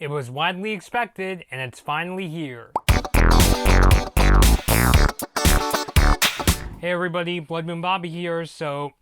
It was widely expected, and it's finally here. Hey everybody, Blood Moon Bobby here. So,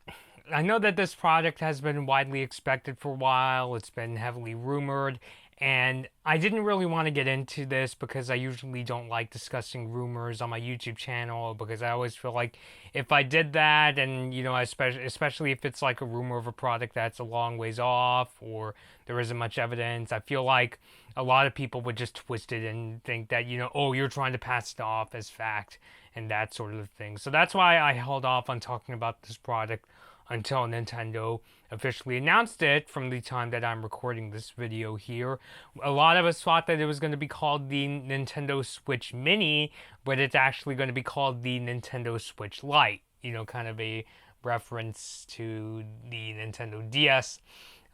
I know that this product has been widely expected for a while, it's been heavily rumored, and I didn't really want to get into this because I usually don't like discussing rumors on my YouTube channel because I always feel like if I did that and, especially if it's like a rumor of a product that's a long ways off or there isn't much evidence, I feel like a lot of people would just twist it and think that, oh, you're trying to pass it off as fact and that sort of thing. So that's why I held off on talking about this product until Nintendo officially announced it from the time that I'm recording this video here. A lot of us thought that it was going to be called the Nintendo Switch Mini, but it's actually going to be called the Nintendo Switch Lite, kind of a reference to the Nintendo DS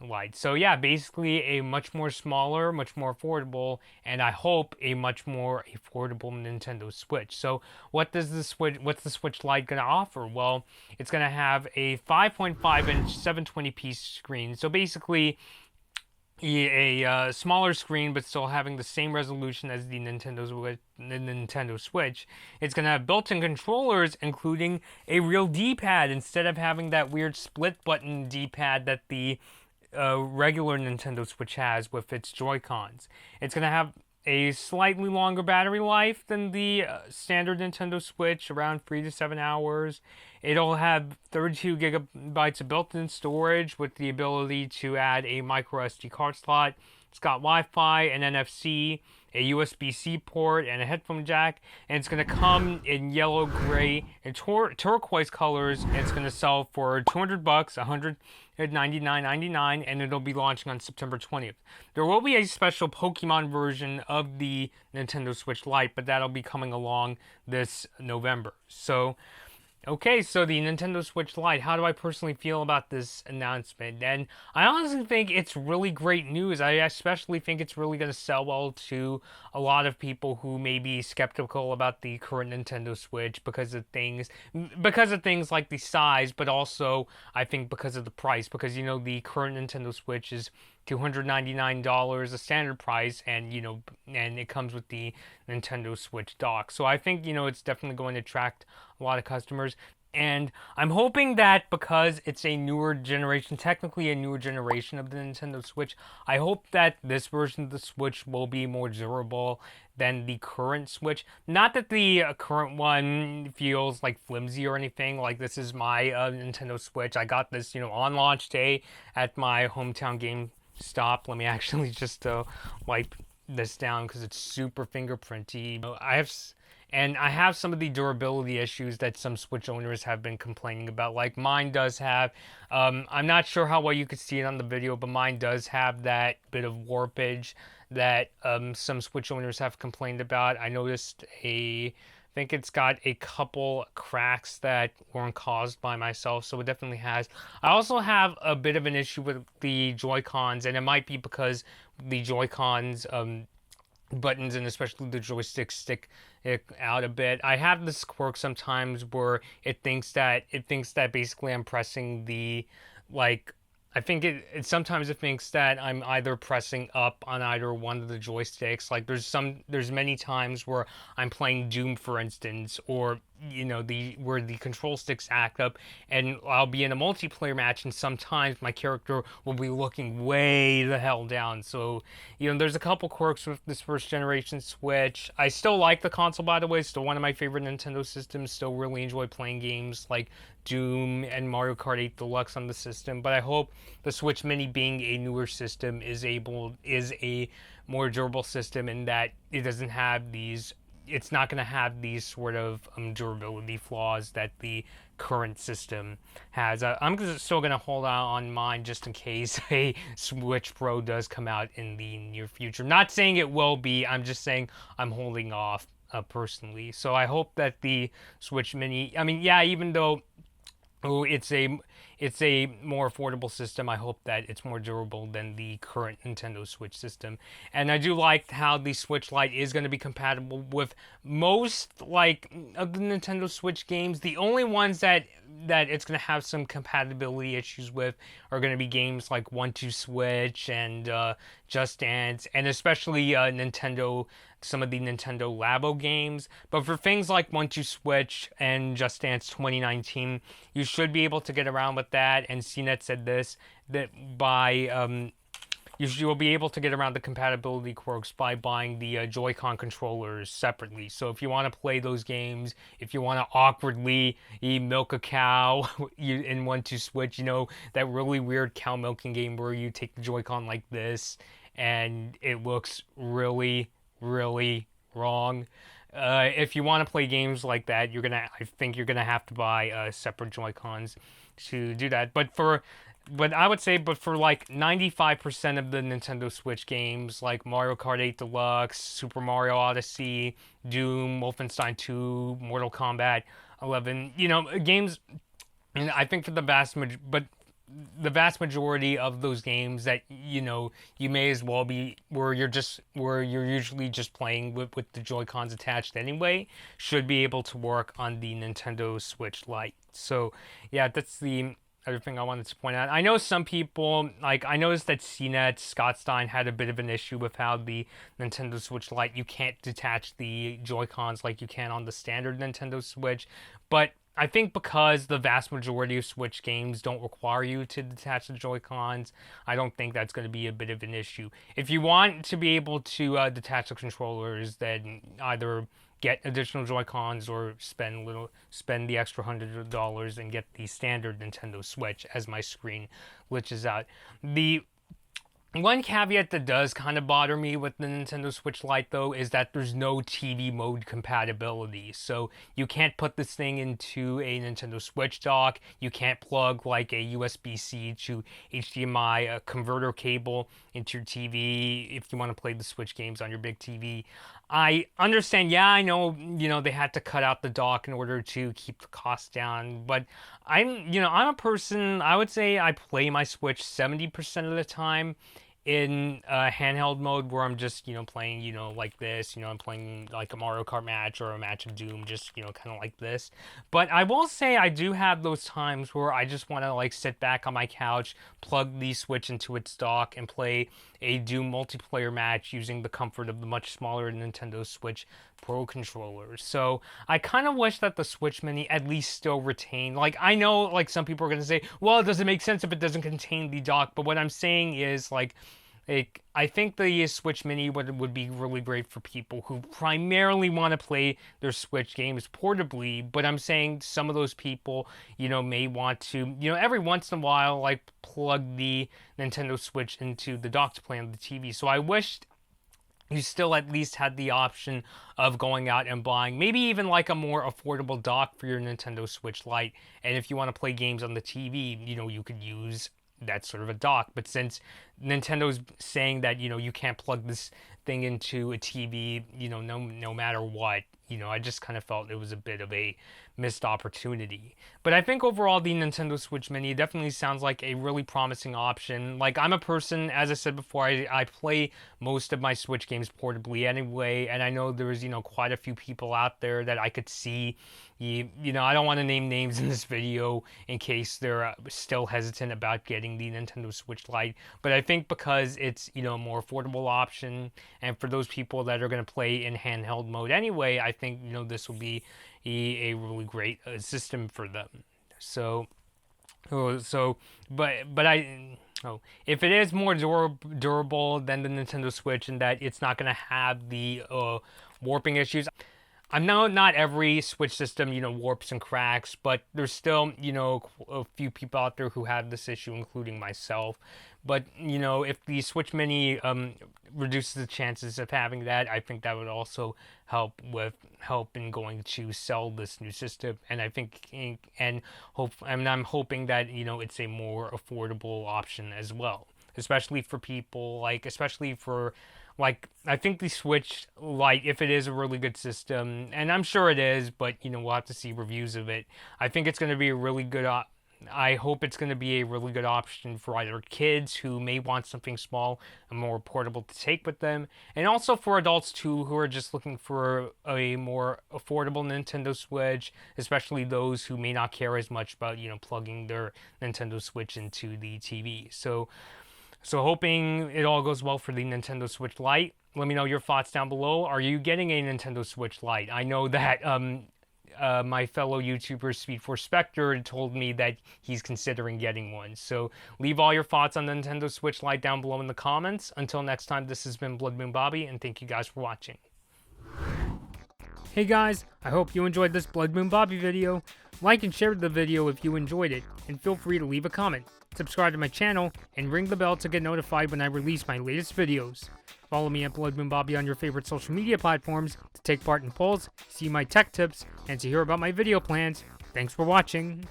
Lite. So yeah, basically a much more smaller, much more affordable, and I hope a much more affordable Nintendo Switch. So what's the Switch Lite going to offer? Well, it's going to have a 5.5-inch 720p screen. So basically a smaller screen, but still having the same resolution as the Nintendo Switch. It's going to have built-in controllers, including a real D-pad, instead of having that weird split-button D-pad that the regular Nintendo Switch has with its Joy-Cons. It's going to have a slightly longer battery life than the standard Nintendo Switch, around 3 to 7 hours. It'll have 32 gigabytes of built-in storage with the ability to add a micro SD card slot. It's got Wi-Fi and NFC, a USB-C port, and a headphone jack. And it's going to come in yellow, gray, and turquoise colors. And it's going to sell for $200, $199.99, and it'll be launching on September 20th. There will be a special Pokemon version of the Nintendo Switch Lite, but that'll be coming along this November. So, okay, so the Nintendo Switch Lite, how do I personally feel about this announcement? And I honestly think it's really great news. I especially think it's really going to sell well to a lot of people who may be skeptical about the current Nintendo Switch because of things like the size, but also I think because of the price. Because, the current Nintendo Switch is $299 a standard price, and and it comes with the Nintendo Switch dock. So I think it's definitely going to attract a lot of customers. And I'm hoping that because it's a newer generation, technically a newer generation of the Nintendo Switch, I hope that this version of the Switch will be more durable than the current Switch. Not that the current one feels like flimsy or anything. Like, this is my Nintendo Switch. I got this, on launch day at my hometown GameStop. Let me actually just wipe this down because it's super fingerprinty. I have some of the durability issues that some Switch owners have been complaining about. Like, mine does have, I'm not sure how well you could see it on the video, but mine does have that bit of warpage that some Switch owners have complained about. I noticed I think it's got a couple cracks that weren't caused by myself, so it definitely has. I also have a bit of an issue with the Joy-Cons, and it might be because the Joy-Cons buttons and especially the joystick stick it out a bit. I have this quirk sometimes where it thinks that basically I'm pressing the, like, I think it sometimes it thinks that I'm either pressing up on either one of the joysticks. Like, there's many times where I'm playing Doom, for instance, or where the control sticks act up, and I'll be in a multiplayer match, and sometimes my character will be looking way the hell down. So, there's a couple quirks with this first generation Switch. I still like the console, by the way. Still one of my favorite Nintendo systems. Still really enjoy playing games like Doom and Mario Kart 8 Deluxe on the system. But I hope the Switch Mini, being a newer system, is a more durable system in that it's not going to have these sort of durability flaws that the current system has. I'm still going to hold out on mine just in case a Switch Pro does come out in the near future. Not saying it will be, I'm just saying I'm holding off personally. So I hope that the Switch Mini, even though it's a more affordable system, I hope that it's more durable than the current Nintendo Switch system. And I do like how the Switch Lite is going to be compatible with most, of the Nintendo Switch games. The only ones that it's going to have some compatibility issues with are going to be games like 1-2 Switch and Just Dance, and especially Nintendo, some of the Nintendo Labo games. But for things like 1-2-Switch and Just Dance 2019, you should be able to get around with that. And CNET said this, that by you'll be able to get around the compatibility quirks by buying the Joy-Con controllers separately. So if you want to play those games, if you want to awkwardly milk a cow in 1-2-Switch, that really weird cow milking game where you take the Joy-Con like this and it looks really, really wrong. If you want to play games like that, I think you're gonna have to buy separate Joy-Cons to do that. But I would say, but for like 95% of the Nintendo Switch games, like Mario Kart 8 Deluxe, Super Mario Odyssey, Doom, Wolfenstein 2, Mortal Kombat 11, games, and I think for the vast majority of those games that you may as well be where you're usually just playing with the Joy-Cons attached anyway, should be able to work on the Nintendo Switch Lite. So yeah, that's the other thing I wanted to point out. I know some people, like, I noticed that CNET, Scott Stein, had a bit of an issue with how the Nintendo Switch Lite, you can't detach the Joy-Cons like you can on the standard Nintendo Switch. But I think because the vast majority of Switch games don't require you to detach the Joy-Cons, I don't think that's going to be a bit of an issue. If you want to be able to detach the controllers, then either get additional Joy-Cons or spend the extra $100 and get the standard Nintendo Switch, as my screen glitches out. The one caveat that does kind of bother me with the Nintendo Switch Lite, though, is that there's no TV mode compatibility. So you can't put this thing into a Nintendo Switch dock. You can't plug like a USB-C to HDMI converter cable into your TV if you want to play the Switch games on your big TV. I understand, yeah, I know, they had to cut out the dock in order to keep the cost down, but I'm a person, I would say I play my Switch 70% of the time in handheld mode where I'm just, playing, like this, I'm playing like a Mario Kart match or a match of Doom, just, kind of like this. But I will say I do have those times where I just want to like sit back on my couch, plug the Switch into its dock and play a Doom multiplayer match using the comfort of the much smaller Nintendo Switch Pro controllers. So I kind of wish that the Switch Mini at least still retained, like, I know like some people are going to say, well, it doesn't make sense if it doesn't contain the dock, but what I'm saying is like I think the Switch Mini would be really great for people who primarily want to play their Switch games portably, but I'm saying some of those people, may want to, every once in a while, like, plug the Nintendo Switch into the dock to play on the TV. So I wished you still at least had the option of going out and buying maybe even like a more affordable dock for your Nintendo Switch Lite. And if you want to play games on the TV, you could use that sort of a dock. But since Nintendo's saying that you can't plug this thing into a TV, no matter what, I just kind of felt it was a bit of a missed opportunity. But I think overall the Nintendo Switch Mini definitely sounds like a really promising option. Like, I'm a person, as I said before, I play most of my Switch games portably anyway, and I know there's quite a few people out there that I could see. I don't want to name names in this video in case they're still hesitant about getting the Nintendo Switch Lite, but I think because it's a more affordable option, and for those people that are going to play in handheld mode anyway, I think this will be a really great system for them. So if it is more durable than the Nintendo Switch in that it's not going to have the warping issues. I know not every Switch system, warps and cracks, but there's still, a few people out there who have this issue, including myself. But, if the Switch Mini reduces the chances of having that, I think that would also help in going to sell this new system. And I think, and I'm hoping that, it's a more affordable option as well, especially for people, I think the Switch Lite, if it is a really good system, and I'm sure it is, but, we'll have to see reviews of it. I think it's going to be a really good I hope it's going to be a really good option for either kids who may want something small and more portable to take with them, and also for adults too who are just looking for a more affordable Nintendo Switch, especially those who may not care as much about, plugging their Nintendo Switch into the TV. So hoping it all goes well for the Nintendo Switch Lite. Let me know your thoughts down below. Are you getting a Nintendo Switch Lite? I know that my fellow YouTuber Speed4 Spectre told me that he's considering getting one. So leave all your thoughts on the Nintendo Switch Lite down below in the comments. Until next time, this has been Blood Moon Bobby, and thank you guys for watching. Hey guys, I hope you enjoyed this Blood Moon Bobby video. Like and share the video if you enjoyed it, and feel free to leave a comment. Subscribe to my channel, and ring the bell to get notified when I release my latest videos. Follow me at Blood Moon Bobby on your favorite social media platforms to take part in polls, see my tech tips, and to hear about my video plans. Thanks for watching.